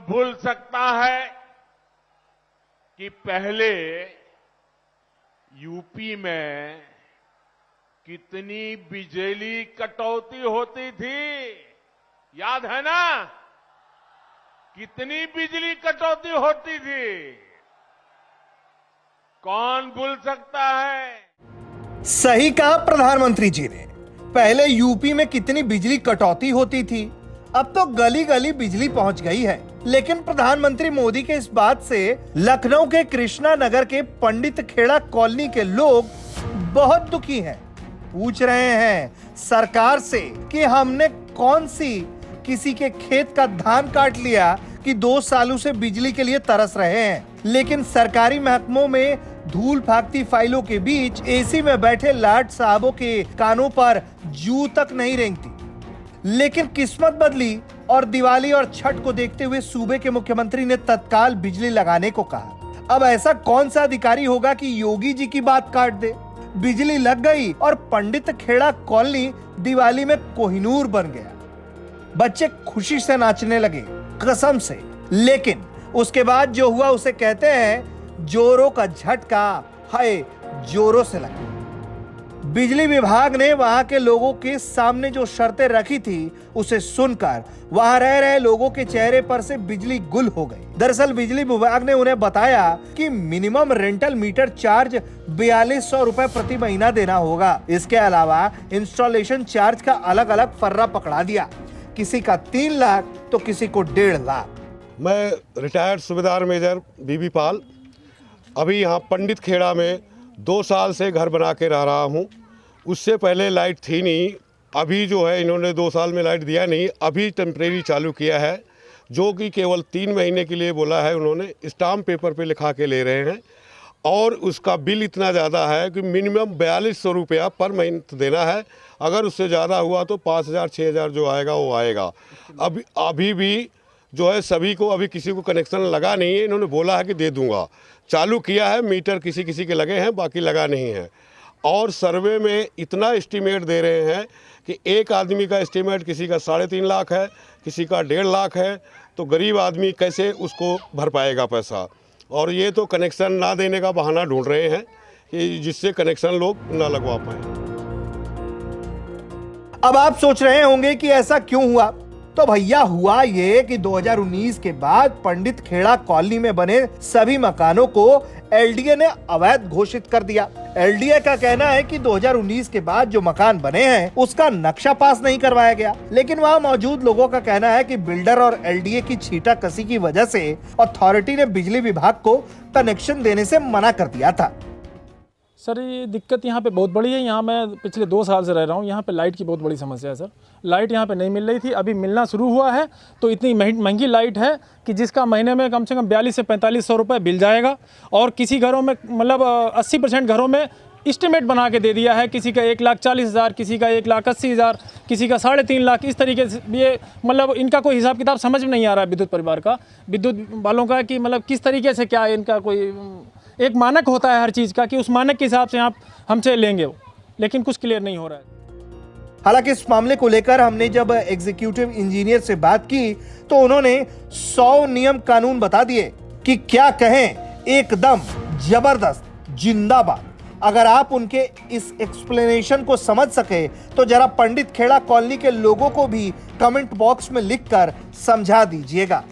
भूल सकता है कि पहले यूपी में कितनी बिजली कटौती होती थी? याद है ना? कितनी बिजली कटौती होती थी? कौन भूल सकता है? सही कहा प्रधानमंत्री जी ने। पहले यूपी में कितनी बिजली कटौती होती थी, अब तो गली गली बिजली पहुंच गई है। लेकिन प्रधानमंत्री मोदी के इस बात से लखनऊ के कृष्णा नगर के पंडित खेड़ा कॉलोनी के लोग बहुत दुखी हैं। पूछ रहे हैं सरकार से कि हमने कौन सी किसी के खेत का धान काट लिया कि 2 सालों से बिजली के लिए तरस रहे हैं। लेकिन सरकारी महकमों में धूल भागती फाइलों के बीच एसी में बैठे लाट साहबों के कानों पर जू तक नहीं रेंगती। लेकिन किस्मत बदली और दिवाली और छठ को देखते हुए सूबे के मुख्यमंत्री ने तत्काल बिजली लगाने को कहा। अब ऐसा कौन सा अधिकारी होगा कि योगी जी की बात काट दे? बिजली लग गई और पंडित खेड़ा कॉलोनी दिवाली में कोहिनूर बन गया। बच्चे खुशी से नाचने लगे, कसम से। लेकिन उसके बाद जो हुआ उसे कहते हैं जोरों का झटका, हाय जोरों से लगा। बिजली विभाग ने वहां के लोगों के सामने जो शर्तें रखी थी उसे सुनकर वहां रह रहे लोगों के चेहरे पर से बिजली गुल हो गई। दरअसल बिजली विभाग ने उन्हें बताया कि मिनिमम रेंटल मीटर चार्ज 4200 रुपए प्रति महीना देना होगा। इसके अलावा इंस्टॉलेशन चार्ज का अलग अलग फर्रा पकड़ा दिया। किसी का 3 लाख तो किसी को 1.5 लाख। मैं रिटायर्ड सूबेदार मेजर बीबी पाल अभी यहाँ पंडित खेड़ा में 2 साल से घर बना के रह रहा हूँ। उससे पहले लाइट थी नहीं। अभी जो है इन्होंने 2 साल में लाइट दिया नहीं, अभी टेम्परेरी चालू किया है, जो कि केवल 3 महीने के लिए बोला है। उन्होंने स्टाम्प पेपर पे लिखा के ले रहे हैं और उसका बिल इतना ज़्यादा है कि मिनिमम 4200 रुपया पर महीने देना है। अगर उससे ज़्यादा हुआ तो 5000 6000 जो आएगा वो आएगा। अभी भी जो है सभी को, अभी किसी को कनेक्शन लगा नहीं है। इन्होंने बोला है कि दे दूंगा, चालू किया है, मीटर किसी किसी के लगे हैं, बाकी लगा नहीं है। और सर्वे में इतना एस्टीमेट दे रहे हैं कि एक आदमी का एस्टीमेट किसी का 3.5 लाख है, किसी का 1.5 लाख है। तो गरीब आदमी कैसे उसको भर पाएगा पैसा? और ये तो कनेक्शन ना देने का बहाना ढूंढ रहे हैं कि जिससे कनेक्शन लोग ना लगवा पाए। अब आप सोच रहे होंगे कि ऐसा क्यों हुआ? तो भैया हुआ ये कि 2019 के बाद पंडित खेड़ा कॉलोनी में बने सभी मकानों को एलडीए ने अवैध घोषित कर दिया। एलडीए का कहना है कि 2019 के बाद जो मकान बने हैं उसका नक्शा पास नहीं करवाया गया। लेकिन वहां मौजूद लोगों का कहना है कि बिल्डर और एलडीए की छींटाकशी की वजह से अथॉरिटी ने बिजली विभाग को कनेक्शन देने से मना कर दिया था। सर ये दिक्कत यहाँ पे बहुत बड़ी है। यहाँ मैं पिछले 2 साल से रह रहा हूँ। यहाँ पे लाइट की बहुत बड़ी समस्या है सर। लाइट यहाँ पे नहीं मिल रही थी, अभी मिलना शुरू हुआ है। तो इतनी महंगी लाइट है कि जिसका महीने में कम से कम 42 से 4500 रुपये बिल जाएगा। और किसी घरों में मतलब 80% घरों में इस्टीमेट बना के दे दिया है। किसी का 1,40,000, किसी का 1,80,000, किसी का 3.5 लाख। इस तरीके से ये मतलब इनका कोई हिसाब किताब समझ में नहीं आ रहा है विद्युत परिवार का, विद्युत वालों का, कि मतलब किस तरीके से क्या है इनका। कोई एक मानक होता है हर चीज़ का कि उस मानक के हिसाब से आप हमसे लेंगे वो, लेकिन कुछ क्लियर नहीं हो रहा है। हालांकि इस मामले को लेकर हमने जब एग्जीक्यूटिव इंजीनियर से बात की तो उन्होंने 100 नियम कानून बता दिए कि क्या कहें, एकदम जबरदस्त, जिंदाबाद। अगर आप उनके इस एक्सप्लेनेशन को समझ सके तो जरा पंडित खेड़ा कॉलोनी के लोगों को भी कमेंट बॉक्स में लिखकर समझा दीजिएगा।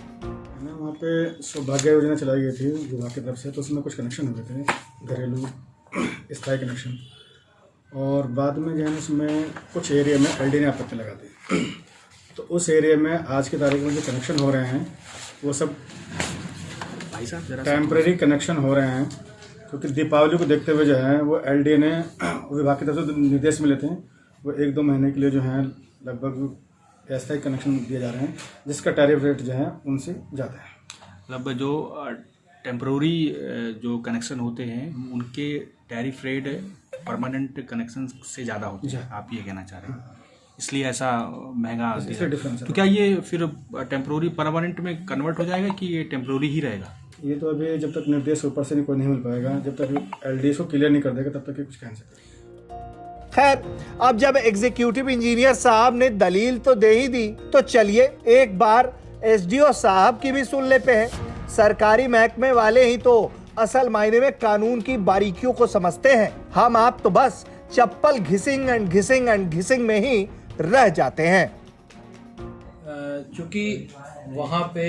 वहाँ पे सौभाग्य योजना चलाई गई थी विभाग की तरफ से, तो उसमें कुछ कनेक्शन हो गए थे घरेलू स्थायी कनेक्शन। और बाद में जो है उसमें कुछ एरिया में एलडी ने आपत्ति लगा दी। तो उस एरिया में आज की तारीख में जो कनेक्शन हो रहे हैं वो सब टेम्परेरी कनेक्शन हो रहे हैं, क्योंकि दीपावली को देखते हुए जो है वो एलडी ने विभाग की तरफ से निर्देश मिले थे, वो 1-2 महीने के लिए जो है लगभग अस्थायी कनेक्शन दिए जा रहे हैं, जिसका टैरिफ रेट जो है उनसे ज़्यादा है। मतलब जो टेम्प्रोरी जो कनेक्शन होते हैं उनके टैरिफ रेट परमानेंट कनेक्शन से ज़्यादा होते हैं, आप ये कहना चाह रहे हैं, इसलिए ऐसा महंगा डिफरेंस है। तो क्या ये फिर टेम्प्रोरी परमानेंट में कन्वर्ट हो जाएगा कि ये टेम्प्रोरी ही रहेगा? ये तो अभी जब तक निर्देश ऊपर से कोई नहीं मिल पाएगा, जब तक एलडी को क्लियर नहीं कर देगा तब तक ये कुछ कह नहीं सकते। खैर, अब जब एग्जीक्यूटिव इंजीनियर साहब ने दलील तो दे ही दी, तो चलिए एक बार एसडीओ साहब की भी सुन लेते हैं। सरकारी महकमे वाले ही तो असल मायने में कानून की बारीकियों को समझते हैं। हम आप तो बस चप्पल घिसिंग एंड घिसिंग एंड घिसिंग में ही रह जाते हैं। चूंकि वहाँ पे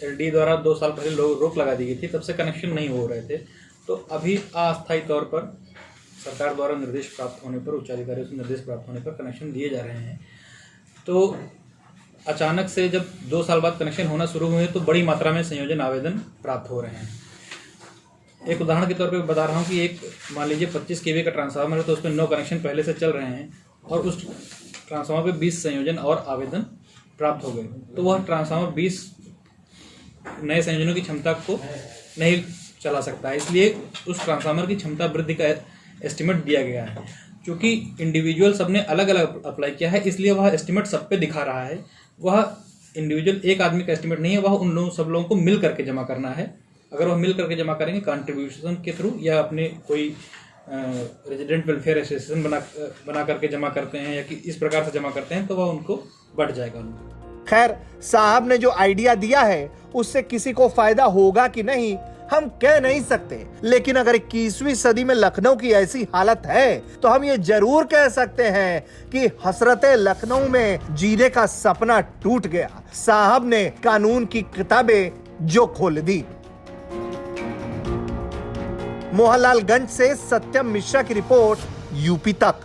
एलडी द्वारा 2 साल पहले रोक लगा दी गई थी, तब से कनेक्शन नहीं हो रहे थे। तो अभी अस्थायी तौर पर सरकार द्वारा निर्देश प्राप्त होने पर, उच्च अधिकारियों से निर्देश प्राप्त होने पर कनेक्शन दिए जा रहे हैं। तो अचानक से जब 2 साल बाद कनेक्शन होना शुरू हुए तो बड़ी मात्रा में संयोजन आवेदन प्राप्त हो रहे हैं। एक उदाहरण के तौर पे बता रहा हूँ कि एक मान लीजिए 25 kV का ट्रांसफार्मर है, तो उसमें 9 कनेक्शन पहले से चल रहे हैं और उस ट्रांसफार्मर पे 20 संयोजन और आवेदन प्राप्त हो गए। तो वह ट्रांसफार्मर 20 नए संयोजनों की क्षमता को नहीं चला सकता है, इसलिए उस ट्रांसफार्मर की क्षमता वृद्धि का एस्टिमेट दिया गया है। क्योंकि इंडिविजुअल सबने अलग अलग अप्लाई किया है, इसलिए वह एस्टिमेट सब पे दिखा रहा है। वह इंडिविजुअल एक आदमी का एस्टिमेट नहीं है, वह उन लोगों सब लोगों को मिल करके जमा करना है। अगर वह मिल करके जमा करेंगे कंट्रीब्यूशन के थ्रू या अपने कोई रेजिडेंट वेलफेयर एसोसिएशन बना करके जमा करते हैं या कि इस प्रकार से जमा करते हैं, तो वह उनको बढ़ जाएगा। खैर, साहब ने जो आइडिया दिया है उससे किसी को फायदा होगा कि नहीं हम कह नहीं सकते, लेकिन अगर 21वीं सदी में लखनऊ की ऐसी हालत है तो हम ये जरूर कह सकते हैं कि हसरते लखनऊ में जीने का सपना टूट गया। साहब ने कानून की किताबें जो खोल दी। मोहनलालगंज से सत्यम मिश्रा की रिपोर्ट, यूपी तक।